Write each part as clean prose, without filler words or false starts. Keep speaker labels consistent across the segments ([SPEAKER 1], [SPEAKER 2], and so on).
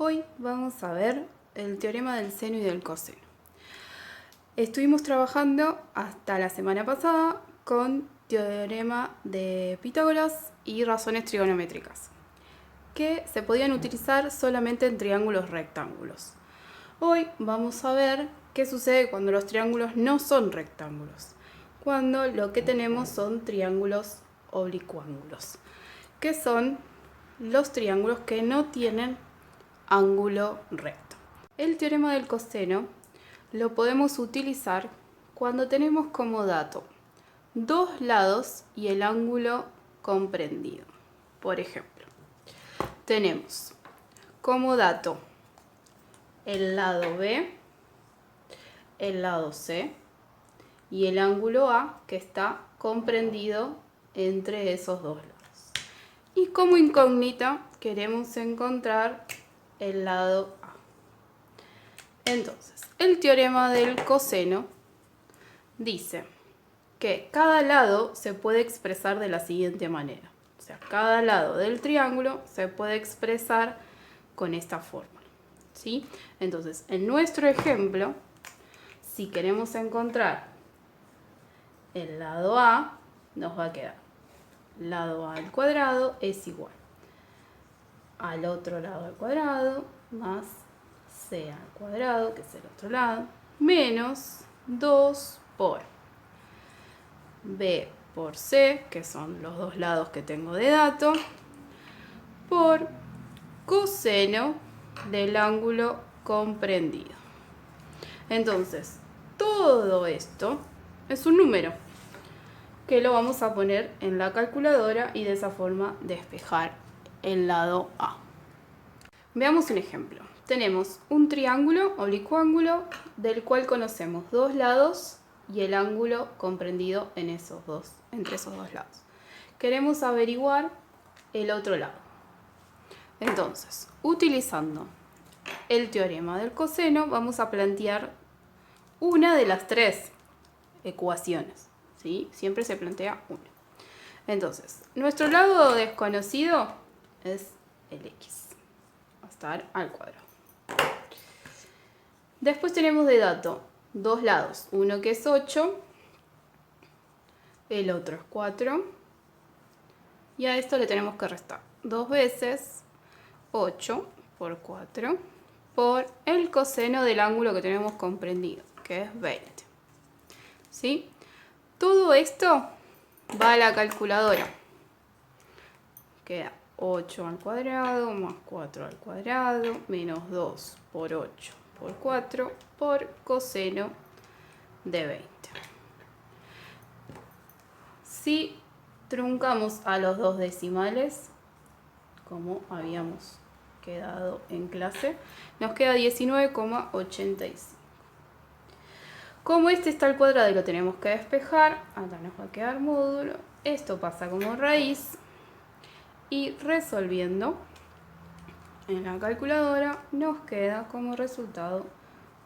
[SPEAKER 1] Hoy vamos a ver el teorema del seno y del coseno. Estuvimos trabajando hasta la semana pasada con teorema de Pitágoras y razones trigonométricas, que se podían utilizar solamente en triángulos rectángulos. Hoy vamos a ver qué sucede cuando los triángulos no son rectángulos, cuando lo que tenemos son triángulos oblicuángulos, que son los triángulos que no tienen ángulo recto. El teorema del coseno lo podemos utilizar cuando tenemos como dato dos lados y el ángulo comprendido. Por ejemplo, tenemos como dato el lado B, el lado C y el ángulo A que está comprendido entre esos dos lados. Y como incógnita queremos encontrar el lado A. Entonces, el teorema del coseno dice que cada lado se puede expresar de la siguiente manera. O sea, cada lado del triángulo se puede expresar con esta fórmula, ¿sí? Entonces, en nuestro ejemplo, si queremos encontrar el lado A, nos va a quedar lado A al cuadrado es igual al otro lado al cuadrado más C al cuadrado, que es el otro lado, menos 2 por B por C, que son los dos lados que tengo de dato, por coseno del ángulo comprendido. Entonces, todo esto es un número que lo vamos a poner en la calculadora y de esa forma despejar el lado A. Veamos un ejemplo. Tenemos un triángulo oblicuángulo del cual conocemos dos lados y el ángulo comprendido en entre esos dos lados. Queremos averiguar el otro lado. Entonces, utilizando el teorema del coseno, vamos a plantear una de las tres ecuaciones, ¿sí? Siempre se plantea una. Entonces, nuestro lado desconocido es el x. Va a estar al cuadrado. Después tenemos de dato dos lados, uno que es 8, el otro es 4, y a esto le tenemos que restar 2 veces 8 por 4 por el coseno del ángulo que tenemos comprendido, que es 20. ¿Sí? Todo esto va a la calculadora. Queda 8 al cuadrado más 4 al cuadrado menos 2 por 8 por 4 por coseno de 20. Si truncamos a los dos decimales, como habíamos quedado en clase, nos queda 19,85. Como este está al cuadrado y lo tenemos que despejar, acá nos va a quedar módulo, esto pasa como raíz y resolviendo en la calculadora nos queda como resultado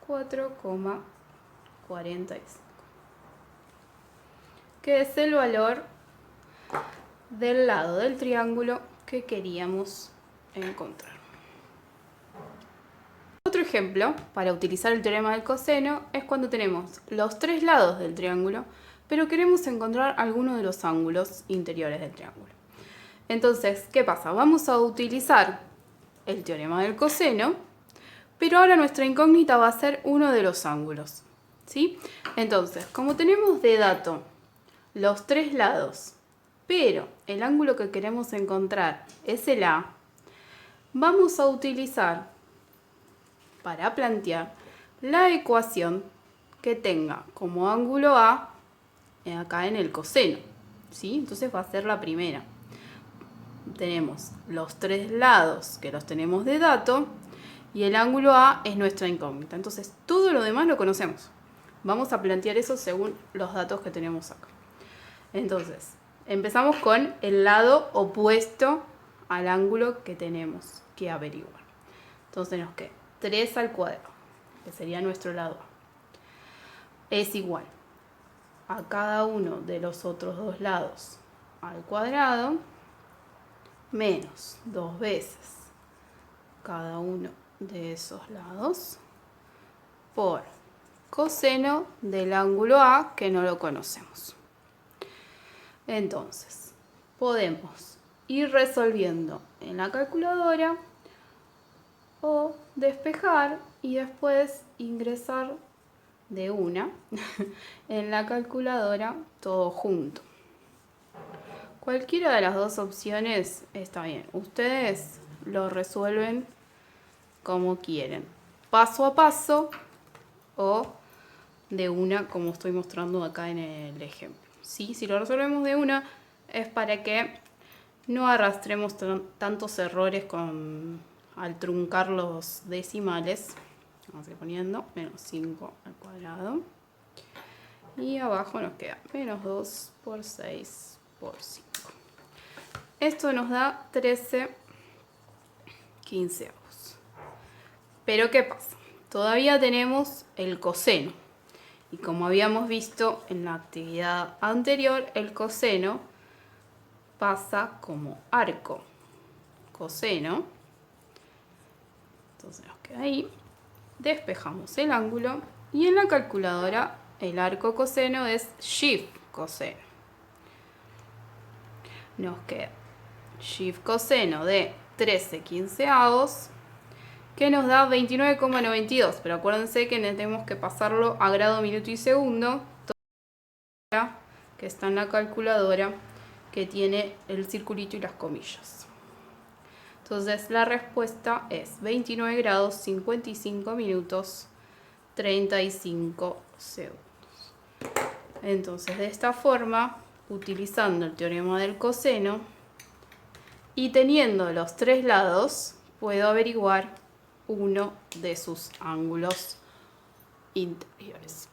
[SPEAKER 1] 4,45, que es el valor del lado del triángulo que queríamos encontrar. Otro ejemplo para utilizar el teorema del coseno es cuando tenemos los tres lados del triángulo, pero queremos encontrar alguno de los ángulos interiores del triángulo. Entonces, ¿qué pasa? Vamos a utilizar el teorema del coseno, pero ahora nuestra incógnita va a ser uno de los ángulos, ¿sí? Entonces, como tenemos de dato los tres lados, pero el ángulo que queremos encontrar es el A, vamos a utilizar para plantear la ecuación que tenga como ángulo A acá en el coseno, ¿sí? Entonces va a ser la primera. Tenemos los tres lados que los tenemos de dato y el ángulo A es nuestra incógnita. Entonces todo lo demás lo conocemos. Vamos a plantear eso según los datos que tenemos acá. Entonces, empezamos con el lado opuesto al ángulo que tenemos que averiguar. Entonces nos queda 3 al cuadrado, que sería nuestro lado A. Es igual a cada uno de los otros dos lados al cuadrado menos 2 veces cada uno de esos lados por coseno del ángulo A, que no lo conocemos. Entonces, podemos ir resolviendo en la calculadora o despejar y después ingresar de una en la calculadora todo junto. Cualquiera de las dos opciones está bien. Ustedes lo resuelven como quieren, paso a paso o de una, como estoy mostrando acá en el ejemplo. ¿Sí? Si lo resolvemos de una es para que no arrastremos tantos errores al truncar los decimales. Vamos a ir poniendo menos 5 al cuadrado. Y abajo nos queda menos 2 por 6 por 5. Esto nos da 13/15. Pero ¿qué pasa? Todavía tenemos el coseno. Y como habíamos visto en la actividad anterior, el coseno pasa como arco coseno. Entonces nos queda ahí. Despejamos el ángulo y en la calculadora el arco coseno es shift coseno. Nos queda shift coseno de 13/15, que nos da 29,92. Pero acuérdense que tenemos que pasarlo a grado, minuto y segundo, que está en la calculadora, que tiene el circulito y las comillas. Entonces la respuesta es 29 grados 55 minutos 35 segundos. Entonces de esta forma, utilizando el teorema del coseno y teniendo los tres lados, puedo averiguar uno de sus ángulos interiores.